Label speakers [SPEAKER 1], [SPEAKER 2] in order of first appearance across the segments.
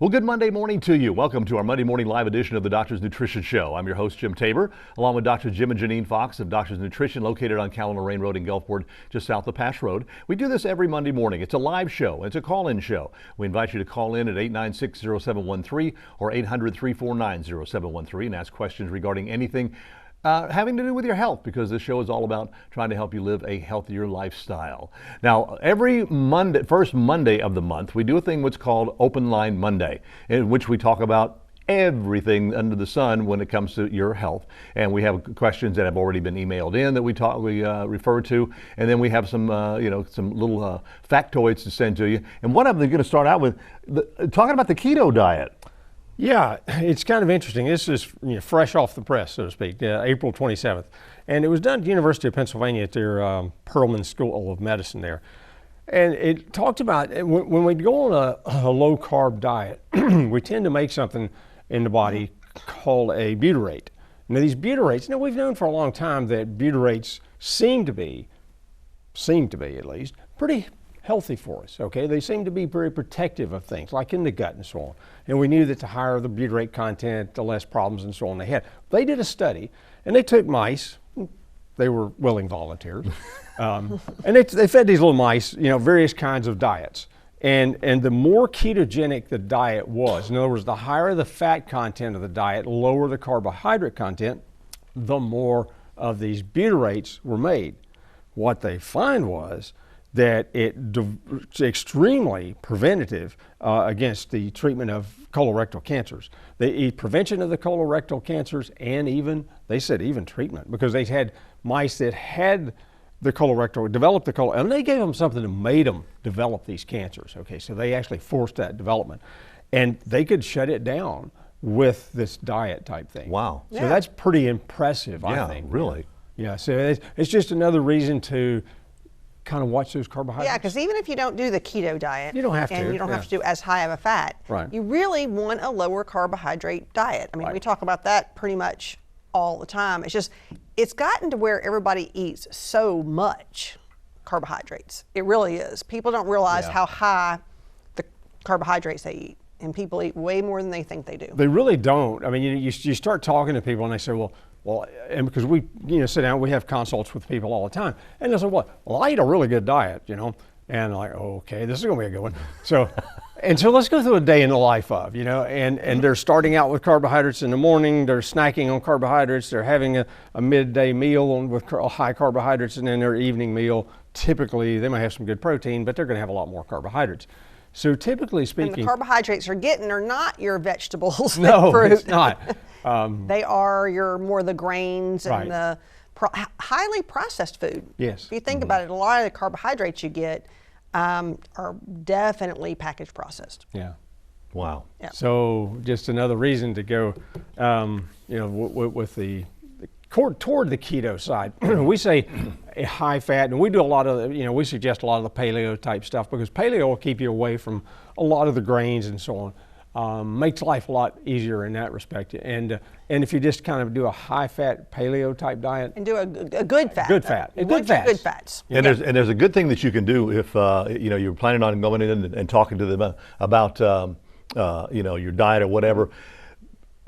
[SPEAKER 1] Well, good Monday morning to you. Welcome to our Monday morning live edition of the Doctor's Nutrition Show. I'm your host, Jim Tabor, along with Dr. Jim and Janine Fox of Doctor's Nutrition, located on Cal and Lorraine Road in Gulfport, just south of Pass Road. We do this every Monday morning. It's a live show. It's a call-in show. We invite you to call in at 896-0713 or 800-349-0713 and ask questions regarding anything having to do with your health, because this show is all about trying to help you live a healthier lifestyle. Now, every Monday, first Monday of the month, we do a thing what's called Open Line Monday, in which we talk about everything under the sun when it comes to your health. And we have questions that have already been emailed in that we refer to, and then we have some some little factoids to send to you. And one of them is going to start out with talking about the keto diet.
[SPEAKER 2] Yeah, it's kind of interesting. This is fresh off the press, so to speak, April 27th. And it was done at the University of Pennsylvania at their Perelman School of Medicine there. And it talked about when we go on a low-carb diet, we tend to make something in the body called a butyrate. Now, these butyrates, we've known for a long time that butyrates seem to be at least, pretty healthy for us, okay? They seem to be very protective of things, like in the gut and so on. And we knew that the higher the butyrate content, the less problems and so on they had. They did a study, and they took mice. They were willing volunteers. And they fed these little mice, various kinds of diets. And the more ketogenic the diet was, in other words, the higher the fat content of the diet, lower the carbohydrate content, the more of these butyrates were made. What they find was that it's extremely preventative against the treatment of colorectal cancers. The prevention of the colorectal cancers, and even treatment, because they had mice that had the colorectal, developed the colorectal, and they gave them something that made them develop these cancers, okay? So they actually forced that development. And they could shut it down with this diet type thing.
[SPEAKER 1] Wow.
[SPEAKER 2] So that's pretty impressive, I think.
[SPEAKER 1] Yeah, really.
[SPEAKER 2] Yeah, so it's just another reason to kind of watch those carbohydrates.
[SPEAKER 3] Yeah, because even if you don't do the keto diet,
[SPEAKER 2] you don't have
[SPEAKER 3] and
[SPEAKER 2] to,
[SPEAKER 3] you don't have to do as high of a fat,
[SPEAKER 2] right,
[SPEAKER 3] you really want a lower carbohydrate diet. I mean, we talk about that pretty much all the time. It's gotten to where everybody eats so much carbohydrates. It really is. People don't realize how high the carbohydrates they eat, and people eat way more than they think they do.
[SPEAKER 2] They really don't. I mean, you start talking to people and they say, well, and because we sit down, we have consults with people all the time, and they say, well, I eat a really good diet, and I'm like, okay, this is gonna be a good one. So let's go through a day in the life of, and they're starting out with carbohydrates in the morning, they're snacking on carbohydrates, they're having a midday meal with high carbohydrates, and then their evening meal, typically they might have some good protein, but they're gonna have a lot more carbohydrates. So typically speaking,
[SPEAKER 3] and the carbohydrates are not your vegetables,
[SPEAKER 2] no,
[SPEAKER 3] fruit.
[SPEAKER 2] It's not.
[SPEAKER 3] They are more the grains and
[SPEAKER 2] right,
[SPEAKER 3] the highly processed food.
[SPEAKER 2] Yes.
[SPEAKER 3] If you think about it, a lot of the carbohydrates you get are definitely packaged processed.
[SPEAKER 2] Yeah.
[SPEAKER 1] Wow.
[SPEAKER 3] Yeah.
[SPEAKER 2] So just another reason to go, with the toward the keto side. We say a high fat, and we do a lot of, we suggest a lot of the paleo type stuff, because paleo will keep you away from a lot of the grains and so on. Makes life a lot easier in that respect. And if you just kind of do a high fat paleo type diet.
[SPEAKER 3] And do a good fat.
[SPEAKER 2] Good fat.
[SPEAKER 3] Good fats.
[SPEAKER 1] And there's a good thing that you can do if you're planning on going in and talking to them about your diet or whatever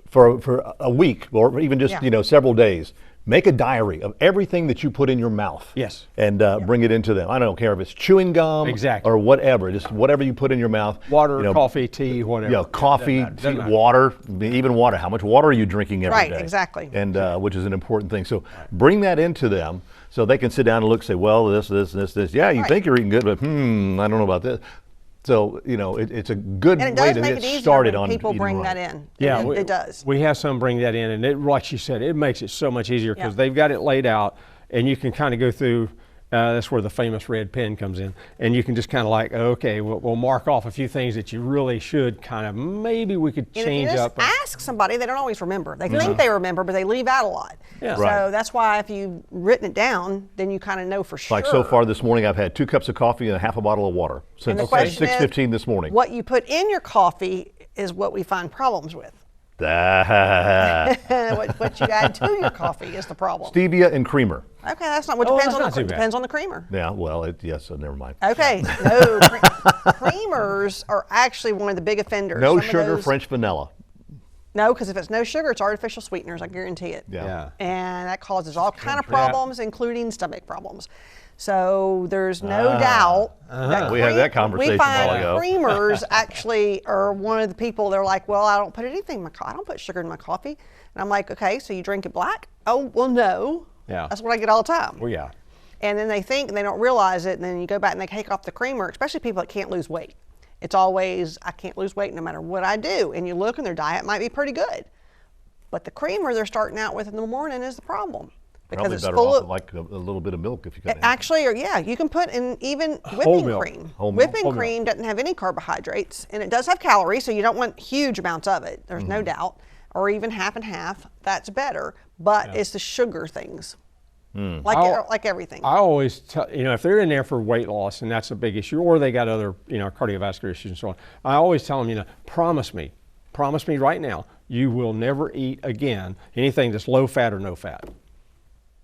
[SPEAKER 1] for a week or even just several days. Make a diary of everything that you put in your mouth.
[SPEAKER 2] Yes.
[SPEAKER 1] And bring it into them. I don't care if it's chewing gum,
[SPEAKER 2] exactly,
[SPEAKER 1] or whatever. Just whatever you put in your mouth.
[SPEAKER 2] Water, coffee, tea, whatever.
[SPEAKER 1] Coffee, tea, water, even water. How much water are you drinking every day?
[SPEAKER 3] Right, exactly.
[SPEAKER 1] And which is an important thing. So bring that into them so they can sit down and look and say, well, this. Yeah, you think you're eating good, but I don't know about this. So, it's a good way to get started on
[SPEAKER 3] people bring
[SPEAKER 1] right.
[SPEAKER 3] that in.
[SPEAKER 2] Yeah,
[SPEAKER 3] it does.
[SPEAKER 2] We have some bring that in, and like you said, it makes it so much easier because they've got it laid out, and you can kind of go through. That's where the famous red pen comes in, and you can just kind of like, okay, we'll mark off a few things that you really should kind of, maybe we could change up.
[SPEAKER 3] Ask somebody, they don't always remember. They think they remember, but they leave out a lot.
[SPEAKER 2] Yeah.
[SPEAKER 3] So that's why if you've written it down, then you kind of know for sure.
[SPEAKER 1] Like so far this morning, I've had 2 cups of coffee and a half a bottle of water since 6:15 this morning.
[SPEAKER 3] What you put in your coffee is what we find problems with. What you add to your coffee is the problem.
[SPEAKER 1] Stevia and creamer.
[SPEAKER 3] Okay, that's not what
[SPEAKER 2] Oh,
[SPEAKER 3] depends
[SPEAKER 2] that's
[SPEAKER 3] on
[SPEAKER 2] not too bad.
[SPEAKER 3] depends on the creamer.
[SPEAKER 1] Yeah, well, yes, so never mind.
[SPEAKER 3] Okay, no, creamers are actually one of the big offenders.
[SPEAKER 1] No
[SPEAKER 3] Some of
[SPEAKER 1] sugar,
[SPEAKER 3] those-
[SPEAKER 1] French vanilla.
[SPEAKER 3] No, because if it's no sugar, it's artificial sweeteners. I guarantee it.
[SPEAKER 1] Yeah.
[SPEAKER 3] And that causes all kind of problems, including stomach problems. So there's no doubt that
[SPEAKER 1] We had that conversation
[SPEAKER 3] we
[SPEAKER 1] a
[SPEAKER 3] find
[SPEAKER 1] while ago.
[SPEAKER 3] creamers actually are one of the people. They're like, well, I don't put anything in my coffee. I don't put sugar in my coffee. And I'm like, okay, so you drink it black? Oh, well, no.
[SPEAKER 2] Yeah.
[SPEAKER 3] That's what I get all the time.
[SPEAKER 2] Well, yeah.
[SPEAKER 3] And then they think and they don't realize it, and then you go back and they take off the creamer, especially people that can't lose weight. It's always, I can't lose weight no matter what I do. And you look and their diet might be pretty good. But the creamer they're starting out with in the morning is the problem. Because
[SPEAKER 1] Probably
[SPEAKER 3] it's
[SPEAKER 1] better
[SPEAKER 3] full
[SPEAKER 1] off
[SPEAKER 3] of,
[SPEAKER 1] with like a little bit of milk if you got
[SPEAKER 3] actually, or yeah, you can put in even
[SPEAKER 2] Whole
[SPEAKER 3] whipping
[SPEAKER 2] milk.
[SPEAKER 3] cream.
[SPEAKER 1] Whole milk.
[SPEAKER 3] Whipping
[SPEAKER 2] Whole milk.
[SPEAKER 3] cream doesn't have any carbohydrates, and it does have calories, so you don't want huge amounts of it. There's no doubt. Or even half and half, that's better. But it's the sugar things, like everything.
[SPEAKER 2] I always tell, if they're in there for weight loss and that's a big issue, or they got other, cardiovascular issues and so on, I always tell them, promise me right now, you will never eat again anything that's low fat or no fat.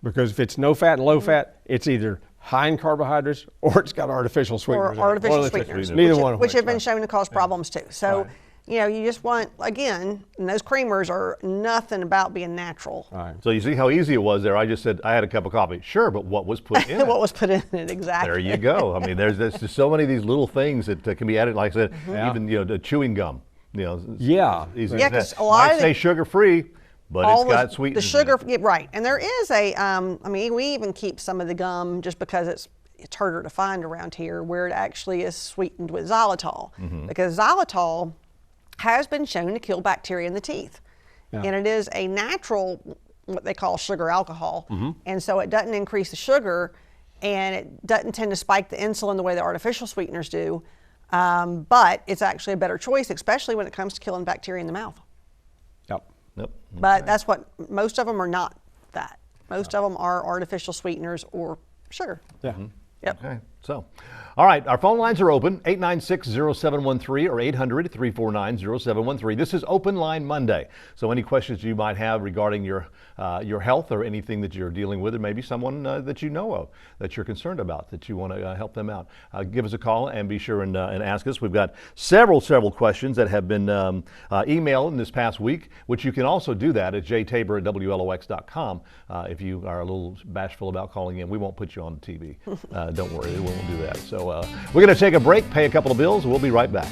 [SPEAKER 2] Because if it's no fat and low fat, it's either high in carbohydrates or it's got artificial sweeteners.
[SPEAKER 3] or
[SPEAKER 2] in it. One
[SPEAKER 3] artificial
[SPEAKER 2] of the two.
[SPEAKER 3] sweeteners,
[SPEAKER 2] Neither one of
[SPEAKER 3] which have
[SPEAKER 2] right.
[SPEAKER 3] been shown to cause problems too. So,
[SPEAKER 2] Right.
[SPEAKER 3] you just want, again, and those creamers are nothing about being natural.
[SPEAKER 2] Right.
[SPEAKER 1] So you see how easy it was there. I just said I had a cup of coffee. Sure, but what was put in it?
[SPEAKER 3] What was put in it, exactly.
[SPEAKER 1] There you go. I mean, there's just so many of these little things that can be added. Like I said,
[SPEAKER 2] Yeah.
[SPEAKER 1] even the chewing gum.
[SPEAKER 2] Yeah.
[SPEAKER 1] Easy
[SPEAKER 3] Yeah,
[SPEAKER 1] as
[SPEAKER 3] 'cause
[SPEAKER 1] that.
[SPEAKER 3] a lot
[SPEAKER 1] Might
[SPEAKER 3] of
[SPEAKER 1] say
[SPEAKER 3] the-
[SPEAKER 1] sugar free, but it's got
[SPEAKER 3] the
[SPEAKER 1] sweeteners.
[SPEAKER 3] sugar,
[SPEAKER 1] in it.
[SPEAKER 3] yeah, right. And there is we even keep some of the gum just because it's harder to find around here, where it actually is sweetened with xylitol. Because xylitol has been shown to kill bacteria in the teeth.
[SPEAKER 2] Yeah.
[SPEAKER 3] And it is a natural, what they call sugar alcohol. And so it doesn't increase the sugar, and it doesn't tend to spike the insulin the way the artificial sweeteners do. But it's actually a better choice, especially when it comes to killing bacteria in the mouth.
[SPEAKER 2] Yep.
[SPEAKER 1] Yep.
[SPEAKER 3] But that's what most of them are not. That most of them are artificial sweeteners or sugar.
[SPEAKER 2] Yeah.
[SPEAKER 3] Yep.
[SPEAKER 1] Okay. So, all right, our phone lines are open, 896-0713 or 800-349-0713. This is Open Line Monday. So any questions you might have regarding your health or anything that you're dealing with, or maybe someone that you know of that you're concerned about, that you want to help them out, give us a call and be sure and ask us. We've got several questions that have been emailed in this past week, which you can also do that at jtabor@wlox.com. If you are a little bashful about calling in, we won't put you on the TV. Don't worry, we won't do that. So we're going to take a break, pay a couple of bills, and we'll be right back.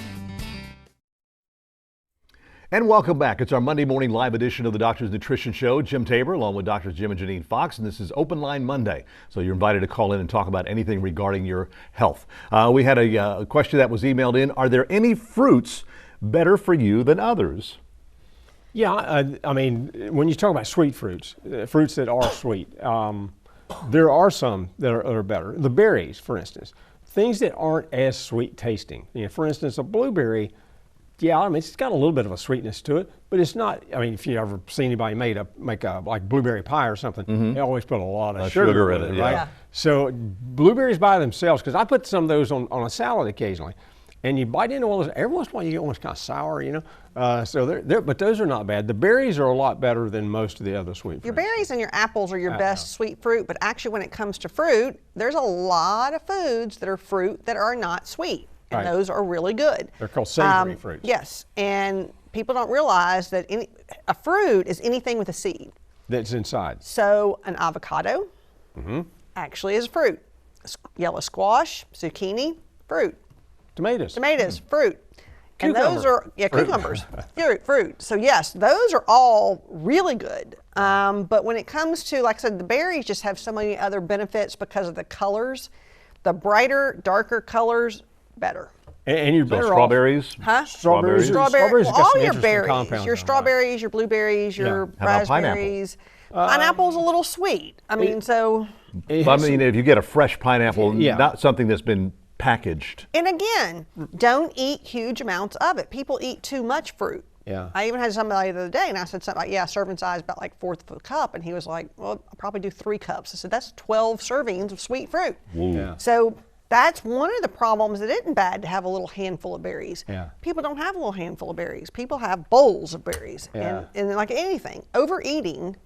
[SPEAKER 1] And welcome back. It's our Monday morning live edition of the Doctor's Nutrition Show. Jim Tabor, along with Drs. Jim and Janine Fox, and this is Open Line Monday. So you're invited to call in and talk about anything regarding your health. We had a question that was emailed in. Are there any fruits better for you than others?
[SPEAKER 2] Yeah, I mean, when you talk about sweet fruits, fruits that are sweet, there are some that are better. The berries, for instance, things that aren't as sweet tasting. For instance, a blueberry, yeah, I mean, it's got a little bit of a sweetness to it, but it's not, I mean, if you ever see anybody make a like blueberry pie or something, they always put a lot of sugar in it,
[SPEAKER 1] yeah.
[SPEAKER 2] right?
[SPEAKER 3] Yeah.
[SPEAKER 2] So blueberries by themselves, because I put some of those on a salad occasionally, and you bite into one of those, every once in a while you get almost kind of sour, so but those are not bad. The berries are a lot better than most of the other sweet
[SPEAKER 3] Your
[SPEAKER 2] fruits.
[SPEAKER 3] berries and your apples are your best sweet fruit, but actually when it comes to fruit, there's a lot of foods that are fruit that are not sweet, and
[SPEAKER 2] Right.
[SPEAKER 3] those are really good.
[SPEAKER 2] They're called savory fruits.
[SPEAKER 3] Yes, and people don't realize that a fruit is anything with a seed.
[SPEAKER 2] That's inside.
[SPEAKER 3] So an avocado actually is fruit. Yellow squash, zucchini, fruit.
[SPEAKER 2] Tomatoes.
[SPEAKER 3] Tomatoes, fruit. And
[SPEAKER 2] Cucumber.
[SPEAKER 3] those are, cucumbers, fruit. So yes, those are all really good. But when it comes to, like I said, the berries just have so many other benefits because of the colors. The brighter, darker colors, better.
[SPEAKER 2] And you're
[SPEAKER 1] So
[SPEAKER 2] better
[SPEAKER 1] strawberries?
[SPEAKER 3] Huh?
[SPEAKER 2] Strawberries.
[SPEAKER 3] Strawberries,
[SPEAKER 2] have
[SPEAKER 3] well,
[SPEAKER 2] got
[SPEAKER 3] all
[SPEAKER 2] some
[SPEAKER 3] your
[SPEAKER 2] interesting
[SPEAKER 3] berries,
[SPEAKER 2] compounds
[SPEAKER 3] your
[SPEAKER 2] in them, right?
[SPEAKER 3] strawberries, your blueberries, your
[SPEAKER 2] Yeah.
[SPEAKER 1] How about pineapple?
[SPEAKER 3] raspberries. Pineapple's a little sweet. I mean, so.
[SPEAKER 2] It
[SPEAKER 1] I
[SPEAKER 2] has
[SPEAKER 1] mean, if you get a fresh pineapple,
[SPEAKER 2] Yeah.
[SPEAKER 1] not something that's been packaged.
[SPEAKER 3] And again, don't eat huge amounts of it. People eat too much fruit.
[SPEAKER 2] Yeah.
[SPEAKER 3] I even had somebody the other day, and I said something like, yeah, serving size about like 1/4 of a cup. And he was like, well, I'll probably do 3 cups. I said, that's 12 servings of sweet fruit.
[SPEAKER 2] Yeah.
[SPEAKER 3] So that's one of the problems. It isn't bad to have a little handful of berries.
[SPEAKER 2] Yeah.
[SPEAKER 3] People don't have a little handful of berries. People have bowls of berries.
[SPEAKER 2] Yeah.
[SPEAKER 3] And like anything, overeating,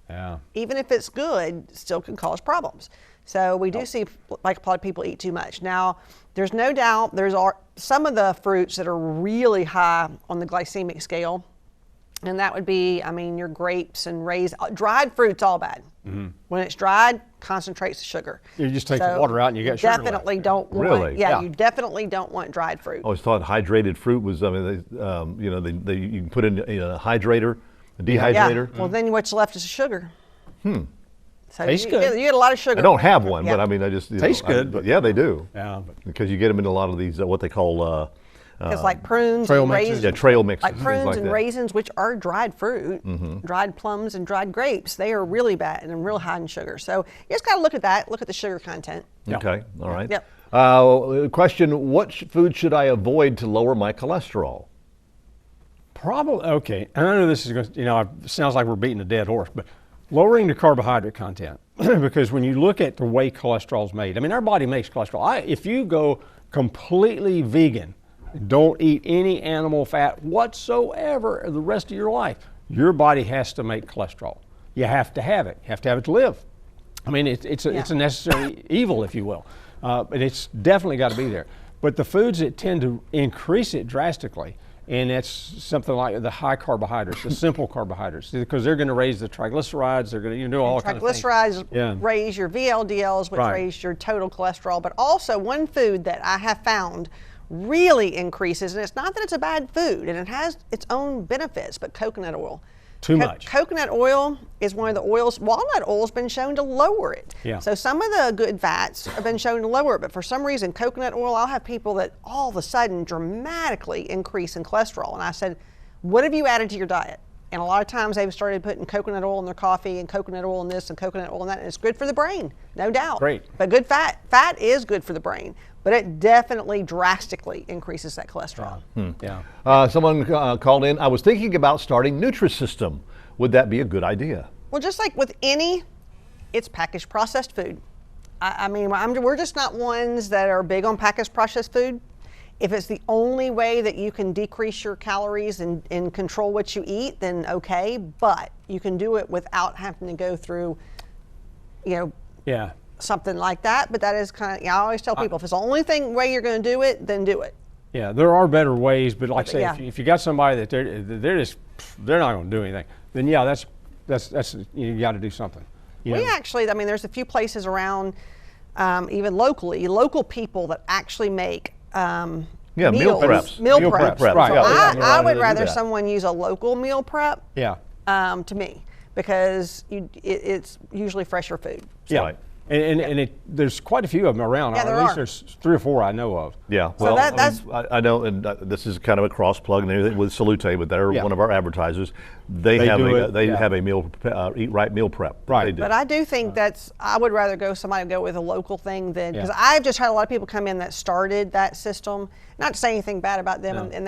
[SPEAKER 2] Yeah.
[SPEAKER 3] even if it's good, still can cause problems. So we do see like a lot of people eat too much. Now, there's no doubt some of the fruits that are really high on the glycemic scale, and that would be, I mean, your grapes and raisins. Dried fruit's all bad. When it's dried, concentrates the sugar.
[SPEAKER 2] You just take the water out and you got sugar left.
[SPEAKER 3] Definitely don't want.
[SPEAKER 1] Really?
[SPEAKER 3] Yeah,
[SPEAKER 2] Yeah.
[SPEAKER 3] you definitely don't want dried fruit.
[SPEAKER 1] I always thought hydrated fruit was, I mean, you know, you can put in a hydrator, a dehydrator.
[SPEAKER 3] Yeah. Well, then what's left is sugar. So
[SPEAKER 2] Tastes
[SPEAKER 3] you
[SPEAKER 2] good.
[SPEAKER 3] get a lot of sugar.
[SPEAKER 1] I don't have one, but
[SPEAKER 3] Yeah.
[SPEAKER 1] I mean, I just
[SPEAKER 2] Tastes good,
[SPEAKER 1] but
[SPEAKER 2] but-
[SPEAKER 1] yeah, they do.
[SPEAKER 2] Yeah. But
[SPEAKER 1] Because you get them in a lot of these what they call
[SPEAKER 3] Because like prunes
[SPEAKER 2] trail
[SPEAKER 3] and
[SPEAKER 2] mixes.
[SPEAKER 3] raisins,
[SPEAKER 1] yeah, trail mixes,
[SPEAKER 3] like
[SPEAKER 1] things
[SPEAKER 3] prunes
[SPEAKER 1] like
[SPEAKER 3] and
[SPEAKER 1] that.
[SPEAKER 3] raisins, which are dried fruit, dried plums and dried grapes, they are really bad and real high in sugar. So you just got to look at that. Look at the sugar content.
[SPEAKER 2] Yeah.
[SPEAKER 1] Okay, all right.
[SPEAKER 3] Yep.
[SPEAKER 1] Question: what food should I avoid to lower my cholesterol?
[SPEAKER 2] probably, okay, and I know this is going to, it sounds like we're beating a dead horse, but lowering the carbohydrate content. Because when you look at the way cholesterol is made, I mean, our body makes cholesterol. If you go completely vegan, don't eat any animal fat whatsoever the rest of your life, your body has to make cholesterol. You have to have it. You have to have it to live. I mean, it's a necessary evil, if you will. But it's definitely got to be there. But the foods that tend to increase it drastically, and that's something like the high carbohydrates, the simple carbohydrates, because they're going to raise the triglycerides, they're going to do all kinds of things.
[SPEAKER 3] Triglycerides raise your VLDLs, which
[SPEAKER 2] Right.
[SPEAKER 3] raise your total cholesterol. But also one food that I have found really increases, and it's not that it's a bad food, and it has its own benefits, but coconut oil.
[SPEAKER 2] Too much.
[SPEAKER 3] Coconut oil is one of the oils. Walnut oil has been shown to lower it.
[SPEAKER 2] Yeah.
[SPEAKER 3] So some of the good fats have been shown to lower it, but for some reason, coconut oil, I'll have people that all of a sudden dramatically increase in cholesterol. And I said, what have you added to your diet? And a lot of times they've started putting coconut oil in their coffee and coconut oil in this and coconut oil in that, and it's good for the brain, no doubt.
[SPEAKER 2] Great.
[SPEAKER 3] But good fat is good for the brain, but it definitely drastically increases that cholesterol.
[SPEAKER 2] Yeah.
[SPEAKER 1] Someone called in. I was thinking about starting Nutrisystem. Would that be a good idea?
[SPEAKER 3] Well, just like with it's packaged processed food. I mean, we're just not ones that are big on packaged processed food. If it's the only way that you can decrease your calories and control what you eat, then okay, but you can do it without having to go through,
[SPEAKER 2] Yeah.
[SPEAKER 3] something like that. But that is kind of, I always tell people, if it's the only way you're going to do it, then do it.
[SPEAKER 2] Yeah, there are better ways, but like I say,
[SPEAKER 3] Yeah.
[SPEAKER 2] if you got somebody that they're not going to do anything, then yeah, that's you got to do something.
[SPEAKER 3] We actually, I mean, there's a few places around, even locally, local people that actually make
[SPEAKER 1] meal
[SPEAKER 3] meals,
[SPEAKER 1] preps.
[SPEAKER 3] Meal
[SPEAKER 1] Meal
[SPEAKER 3] preps.
[SPEAKER 1] preps,
[SPEAKER 2] right.
[SPEAKER 3] So
[SPEAKER 1] yeah.
[SPEAKER 3] I would
[SPEAKER 1] do
[SPEAKER 3] rather
[SPEAKER 1] that.
[SPEAKER 3] someone use a local meal prep
[SPEAKER 2] Yeah.
[SPEAKER 3] to me, because it's usually fresher food.
[SPEAKER 2] Yeah.
[SPEAKER 1] Right.
[SPEAKER 2] And there's quite a few of them around.
[SPEAKER 3] Yeah, there
[SPEAKER 2] At least
[SPEAKER 3] are.
[SPEAKER 2] there's 3 or 4 I know of.
[SPEAKER 1] Yeah,
[SPEAKER 3] So
[SPEAKER 1] well,
[SPEAKER 3] that's-
[SPEAKER 1] I know, and this is kind of a cross plug and everything with Salute, but they're
[SPEAKER 2] Yeah.
[SPEAKER 1] one of our advertisers. They
[SPEAKER 2] They
[SPEAKER 1] have
[SPEAKER 2] do
[SPEAKER 1] a
[SPEAKER 2] it,
[SPEAKER 1] they
[SPEAKER 2] yeah.
[SPEAKER 1] have a meal Eat Right meal prep.
[SPEAKER 2] Right.
[SPEAKER 1] They do.
[SPEAKER 3] But I do think I would rather somebody go with a local thing than, because
[SPEAKER 2] Yeah.
[SPEAKER 3] I've just had a lot of people come in that started that system. Not to say anything bad about them,
[SPEAKER 2] No.
[SPEAKER 3] and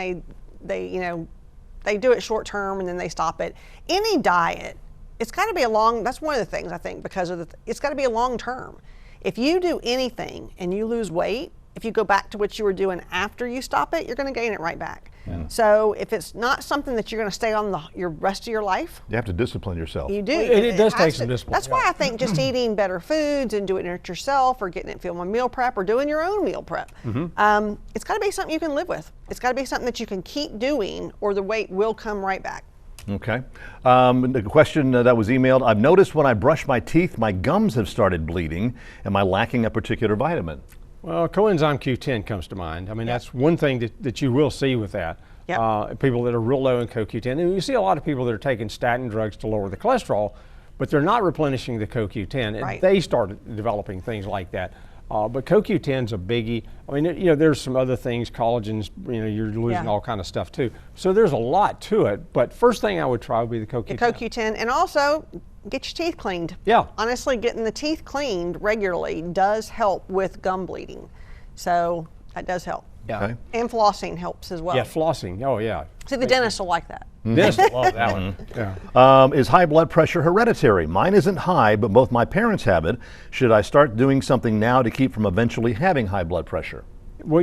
[SPEAKER 3] they do it short term and then they stop it. Any diet, it's got to be that's one of the things I think, because it's got to be a long term. If you do anything and you lose weight, if you go back to what you were doing after you stop it, you're going to gain it right back. So if it's not something that you're going to stay on your rest of your life,
[SPEAKER 1] You have to discipline yourself.
[SPEAKER 3] you do.
[SPEAKER 2] And it does
[SPEAKER 3] has
[SPEAKER 2] take
[SPEAKER 3] to.
[SPEAKER 2] some discipline,
[SPEAKER 3] That's why
[SPEAKER 2] yeah.
[SPEAKER 3] I think just eating better foods and doing it yourself, or getting it from a meal prep, or doing your own meal prep, it's got to be something you can live with. It's got to be something that you can keep doing, or the weight will come right back.
[SPEAKER 1] Okay. The question that was emailed, I've noticed when I brush my teeth, my gums have started bleeding. Am I lacking a particular vitamin?
[SPEAKER 2] Well, coenzyme Q10 comes to mind. I mean, that's one thing that you will see with that.
[SPEAKER 3] Yep.
[SPEAKER 2] People that are real low in CoQ10. And you see a lot of people that are taking statin drugs to lower the cholesterol, but they're not replenishing the CoQ10. And
[SPEAKER 3] Right.
[SPEAKER 2] they start developing things like that. But CoQ10 is a biggie. I mean, there's some other things, collagens, you're losing
[SPEAKER 3] Yeah.
[SPEAKER 2] all kind of stuff too. So there's a lot to it. But first thing I would try would be the CoQ10.
[SPEAKER 3] The CoQ10, and also get your teeth cleaned.
[SPEAKER 2] Yeah.
[SPEAKER 3] Honestly, getting the teeth cleaned regularly does help with gum bleeding. So that does help.
[SPEAKER 2] Yeah.
[SPEAKER 1] Okay.
[SPEAKER 3] And flossing helps as well.
[SPEAKER 2] Yeah, flossing. Oh, yeah.
[SPEAKER 3] See, the dentist will like that.
[SPEAKER 2] Dennis will love that one. Yeah.
[SPEAKER 1] Is high blood pressure hereditary? Mine isn't high, but both my parents have it. Should I start doing something now to keep from eventually having high blood pressure?
[SPEAKER 2] Well,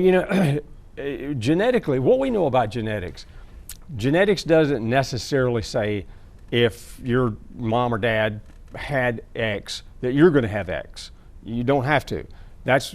[SPEAKER 2] genetically, what we know about genetics doesn't necessarily say if your mom or dad had X that you're going to have X. You don't have to.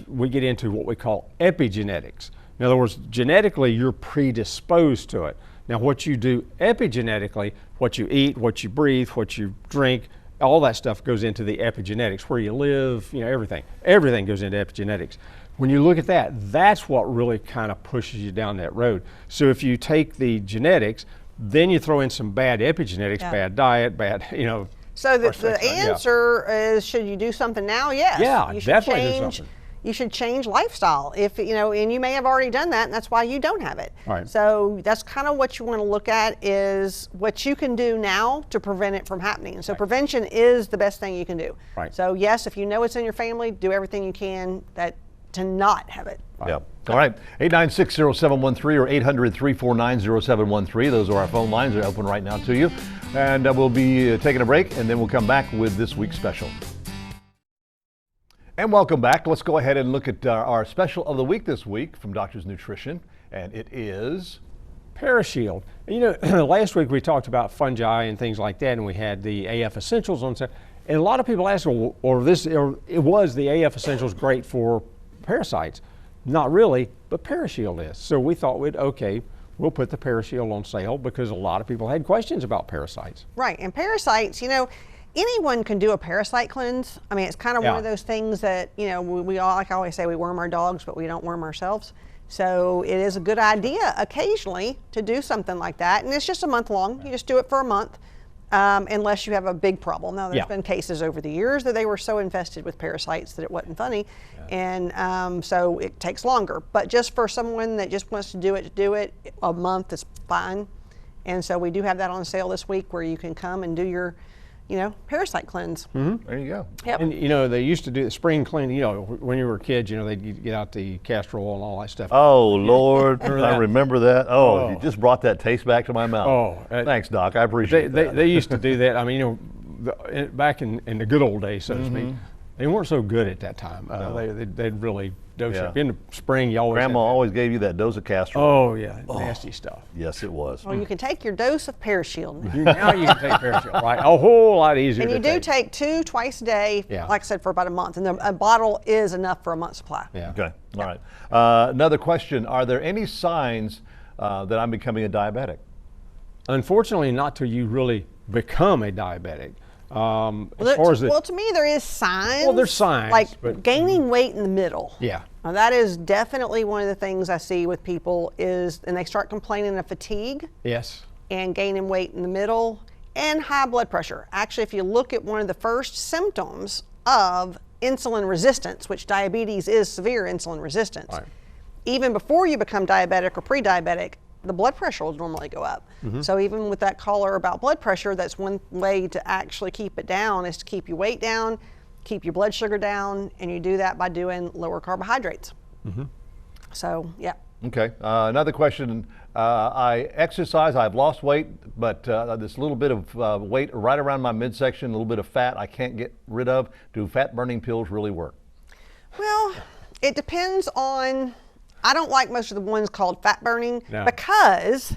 [SPEAKER 2] We get into what we call epigenetics. In other words, genetically, you're predisposed to it. Now, what you do epigenetically, what you eat, what you breathe, what you drink, all that stuff goes into the epigenetics. Where you live, everything goes into epigenetics. When you look at that, that's what really kind of pushes you down that road. So if you take the genetics, then you throw in some bad epigenetics, bad diet, bad,
[SPEAKER 3] So the answer is, should you do something now? Yes.
[SPEAKER 2] Yeah,
[SPEAKER 3] you should
[SPEAKER 2] definitely do
[SPEAKER 3] change,
[SPEAKER 2] something.
[SPEAKER 3] You should change lifestyle. If and you may have already done that, and that's why you don't have it.
[SPEAKER 2] Right.
[SPEAKER 3] So that's kind of what you want to look at, is what you can do now to prevent it from happening. And so prevention is the best thing you can do.
[SPEAKER 2] Right.
[SPEAKER 3] So yes, if you know it's in your family, do everything you can to not have it.
[SPEAKER 1] Yeah. All right. 896-0713 or 800-349-0713. Those are our phone lines. They're open right now to you. And we'll be taking a break, and then we'll come back with this week's special. And welcome back. Let's go ahead and look at our special of the week this week from Doctor's Nutrition. And it is
[SPEAKER 2] Parashield. Last week we talked about fungi and things like that, and we had the AF Essentials on set. And a lot of people ask, well, was the AF Essentials great for parasites? Not really, but Parashield is. So we thought we'll put the Parashield on sale because a lot of people had questions about parasites.
[SPEAKER 3] Right, and parasites, anyone can do a parasite cleanse. I mean, it's kind of one of those things that, we all, like I always say, we worm our dogs, but we don't worm ourselves. So it is a good idea occasionally to do something like that. And it's just a month long. You just do it for a month. Unless you have a big problem. Now, there's been cases over the years that they were so infested with parasites that it wasn't funny, and so it takes longer. But just for someone that just wants to do it, a month is fine. And so we do have that on sale this week where you can come and do your, parasite cleanse.
[SPEAKER 1] There you go.
[SPEAKER 3] Yep.
[SPEAKER 2] And they used to do the spring clean. When you were kids, they'd get out the castor oil and all that stuff.
[SPEAKER 1] Oh Lord, I remember that. Oh, you just brought that taste back to my mouth.
[SPEAKER 2] Oh,
[SPEAKER 1] thanks, Doc. I appreciate that.
[SPEAKER 2] They used to do that. I mean, back in the good old days, so to speak, they weren't so good at that time. They'd really dose you up. In the spring, you always
[SPEAKER 1] Grandma always gave you that dose of castor oil.
[SPEAKER 2] Oh yeah, nasty stuff.
[SPEAKER 1] Yes, it was.
[SPEAKER 3] Well, you can take your dose of Parashield.
[SPEAKER 2] Now you can take Parashield, right? A whole lot easier.
[SPEAKER 3] And you do take 2 twice a day, like I said, for about a month. And a bottle is enough for a month's supply.
[SPEAKER 2] Yeah.
[SPEAKER 1] Okay. All right. Another question: are there any signs that I'm becoming a diabetic?
[SPEAKER 2] Unfortunately, not till you really become a diabetic.
[SPEAKER 3] Well, to me, there is signs.
[SPEAKER 2] Well, there's signs,
[SPEAKER 3] like
[SPEAKER 2] but
[SPEAKER 3] gaining weight in the middle.
[SPEAKER 2] Yeah.
[SPEAKER 3] Now, that is definitely one of the things I see with people and they start complaining of fatigue.
[SPEAKER 2] Yes.
[SPEAKER 3] And gaining weight in the middle and high blood pressure. Actually, if you look at one of the first symptoms of insulin resistance, which diabetes is severe insulin resistance, even before you become diabetic or pre-diabetic, the blood pressure will normally go up. So even with that caller about blood pressure, that's one way to actually keep it down, is to keep your weight down, keep your blood sugar down, and you do that by doing lower carbohydrates. So, yeah.
[SPEAKER 1] Okay. Another question. I exercise, I've lost weight, but this little bit of weight right around my midsection, a little bit of fat I can't get rid of. Do fat burning pills really work?
[SPEAKER 3] Well, it depends on, I don't like most of the ones called fat burning because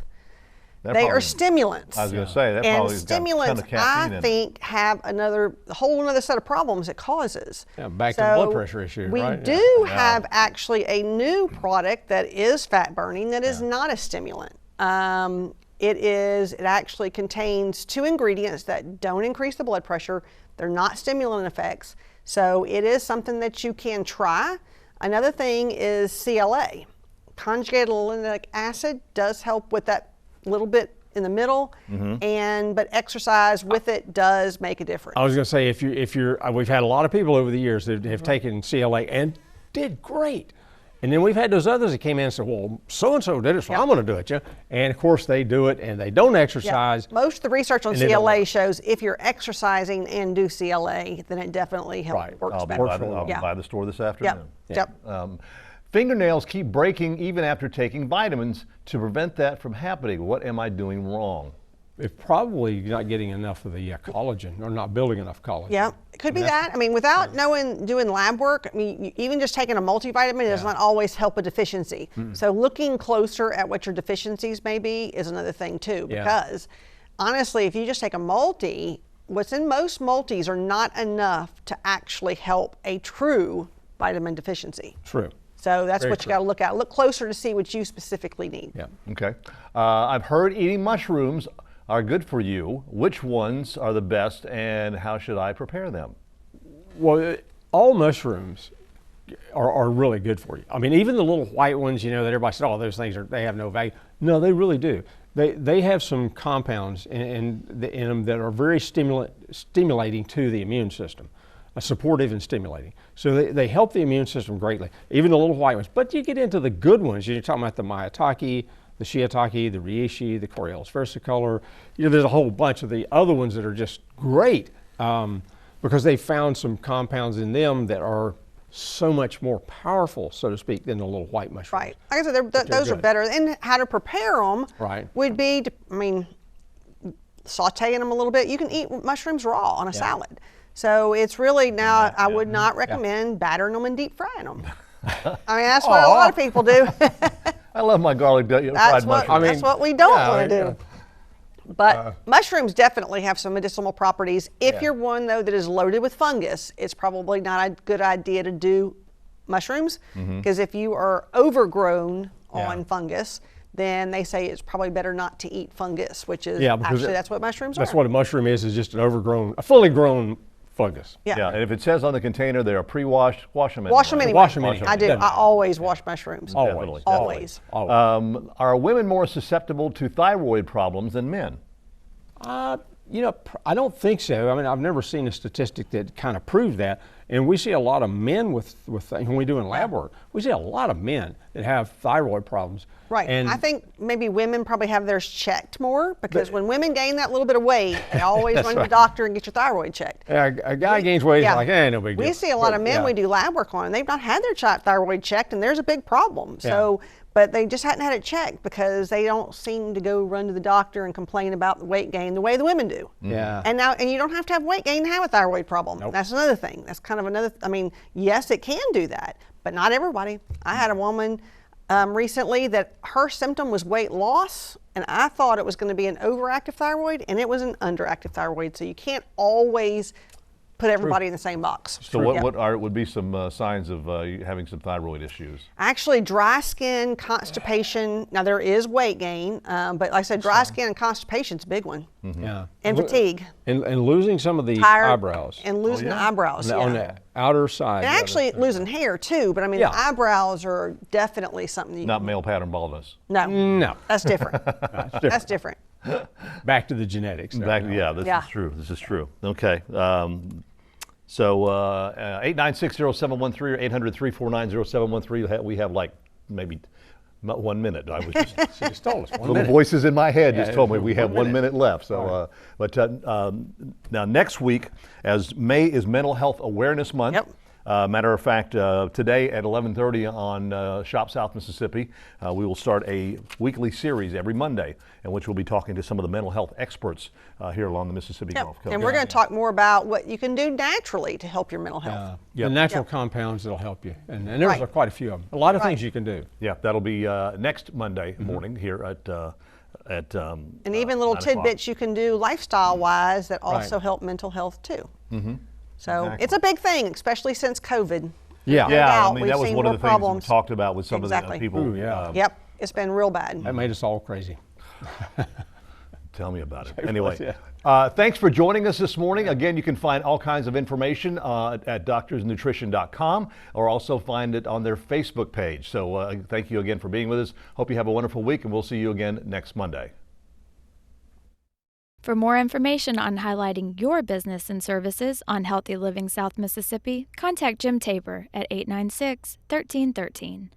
[SPEAKER 3] they are stimulants.
[SPEAKER 1] I was going to say, that
[SPEAKER 3] and
[SPEAKER 1] probably got a ton
[SPEAKER 3] stimulants,
[SPEAKER 1] of caffeine in
[SPEAKER 3] I
[SPEAKER 1] it.
[SPEAKER 3] think, have a whole other set of problems it causes.
[SPEAKER 2] Yeah, back to the blood pressure issue,
[SPEAKER 3] We
[SPEAKER 2] right?
[SPEAKER 3] do have actually a new product that is fat burning that is not a stimulant. It actually contains 2 ingredients that don't increase the blood pressure. They're not stimulant effects. So it is something that you can try. Another thing is CLA. Conjugated linoleic acid does help with that little bit in the middle, but exercise with it does make a difference.
[SPEAKER 2] I was going to say, if you're, we've had a lot of people over the years that have taken CLA and did great. And then we've had those others that came in and said, well, so-and-so did it, so I'm going to do it. And of course they do it and they don't exercise.
[SPEAKER 3] Most of the research on CLA shows if you're exercising and do CLA, then it definitely works better.
[SPEAKER 1] I'll be by the store this afternoon.
[SPEAKER 3] Yep.
[SPEAKER 1] Fingernails keep breaking even after taking vitamins. To prevent that from happening, what am I doing wrong?
[SPEAKER 2] If probably not getting enough of the collagen or not building enough collagen.
[SPEAKER 3] Yeah, it could be that. I mean, without doing lab work, I mean, even just taking a multivitamin does not always help a deficiency. So looking closer at what your deficiencies may be is another thing too, because honestly, if you just take a multi, what's in most multis are not enough to actually help a true vitamin deficiency.
[SPEAKER 2] True.
[SPEAKER 3] So that's what you got to look at. Look closer to see what you specifically need.
[SPEAKER 2] Yeah.
[SPEAKER 1] Okay. I've heard eating mushrooms are good for you. Which ones are the best, and how should I prepare them?
[SPEAKER 2] Well, all mushrooms are really good for you. I mean, even the little white ones, that everybody said, oh, those things they have no value. No, they really do. They have some compounds in them that are very stimulating to the immune system, supportive and stimulating. So they help the immune system greatly, even the little white ones. But you get into the good ones. You're talking about the maitake, the shiitake, the reishi, the Coriolis versicolor. There's a whole bunch of the other ones that are just great because they found some compounds in them that are so much more powerful, so to speak, than the little white mushrooms.
[SPEAKER 3] Right. Like I said, those are better. And how to prepare them would be, sauteing them a little bit. You can eat mushrooms raw on a salad. So it's really I would not recommend battering them and deep frying them. I mean, that's what a lot of people do.
[SPEAKER 1] I love my garlic fried mushrooms.
[SPEAKER 3] That's what we don't want to do. But mushrooms definitely have some medicinal properties. If you're one, though, that is loaded with fungus, it's probably not a good idea to do mushrooms, because if you are overgrown on fungus, then they say it's probably better not to eat fungus, which is actually that's what mushrooms are.
[SPEAKER 2] That's what a mushroom is just a fully grown fungus.
[SPEAKER 1] Yeah, and if it says on the container they are pre-washed, wash them anyway.
[SPEAKER 3] Wash them anyway.
[SPEAKER 2] Wash them anyway.
[SPEAKER 3] I do. I always wash mushrooms.
[SPEAKER 2] Always.
[SPEAKER 3] Always.
[SPEAKER 1] Are women more susceptible to thyroid problems than men?
[SPEAKER 2] I don't think so. I mean, I've never seen a statistic that kind of proved that. And we see a lot of men when we do in lab work, we see a lot of men that have thyroid problems.
[SPEAKER 3] Right.
[SPEAKER 2] And
[SPEAKER 3] I think maybe women probably have theirs checked more, because when women gain that little bit of weight, they always run to the doctor and get your thyroid checked.
[SPEAKER 2] a guy gains weight, like, no big deal.
[SPEAKER 3] We see a lot of men we do lab work on, and they've not had their thyroid checked, and there's a big problem. So, but they just hadn't had it checked because they don't seem to go run to the doctor and complain about the weight gain the way the women do.
[SPEAKER 2] Yeah.
[SPEAKER 3] And you don't have to have weight gain to have a thyroid problem.
[SPEAKER 2] Nope.
[SPEAKER 3] That's another thing. That's kind of another, yes, it can do that, but not everybody. I had a woman recently that her symptom was weight loss, and I thought it was going to be an overactive thyroid, and it was an underactive thyroid. So you can't always put everybody in the same box.
[SPEAKER 1] So what would be some signs of having some thyroid issues?
[SPEAKER 3] Actually, dry skin, constipation. Now there is weight gain, but like I said, dry skin and constipation's a big one.
[SPEAKER 2] Yeah.
[SPEAKER 3] And fatigue.
[SPEAKER 2] And losing some of the eyebrows.
[SPEAKER 3] And losing the eyebrows,
[SPEAKER 2] on the outer side.
[SPEAKER 3] And actually losing hair too, but the eyebrows are definitely something
[SPEAKER 1] Not male pattern baldness.
[SPEAKER 2] No.
[SPEAKER 3] That's different. That's different.
[SPEAKER 2] Back to the genetics.
[SPEAKER 1] This is true. Okay. So 8960713 or 800-349-0713. We have like maybe 1 minute. I was just
[SPEAKER 2] She just told us.
[SPEAKER 1] little voices in my head just told me we have 1 minute left. So, now next week, as May is Mental Health Awareness Month.
[SPEAKER 3] Yep.
[SPEAKER 1] Matter of fact, today at 11:30 on Shop South Mississippi, we will start a weekly series every Monday in which we'll be talking to some of the mental health experts here along the Mississippi Gulf Coast.
[SPEAKER 3] And we're going to talk more about what you can do naturally to help your mental health.
[SPEAKER 2] The natural compounds that'll help you. And there's quite a few of them. A lot of things you can do.
[SPEAKER 1] Yeah, that'll be next Monday morning here at
[SPEAKER 3] and even little tidbits you can do lifestyle-wise that also help mental health too. So it's a big thing, especially since COVID.
[SPEAKER 2] Yeah.
[SPEAKER 1] I mean, that was one of the things we talked about with some of the people.
[SPEAKER 2] Ooh, yeah.
[SPEAKER 3] Yep, it's been real bad.
[SPEAKER 2] That made us all crazy.
[SPEAKER 1] Tell me about it. Anyway, thanks for joining us this morning. Again, you can find all kinds of information at doctorsnutrition.com, or also find it on their Facebook page. So thank you again for being with us. Hope you have a wonderful week, and we'll see you again next Monday.
[SPEAKER 4] For more information on highlighting your business and services on Healthy Living South Mississippi, contact Jim Tabor at 896-1313.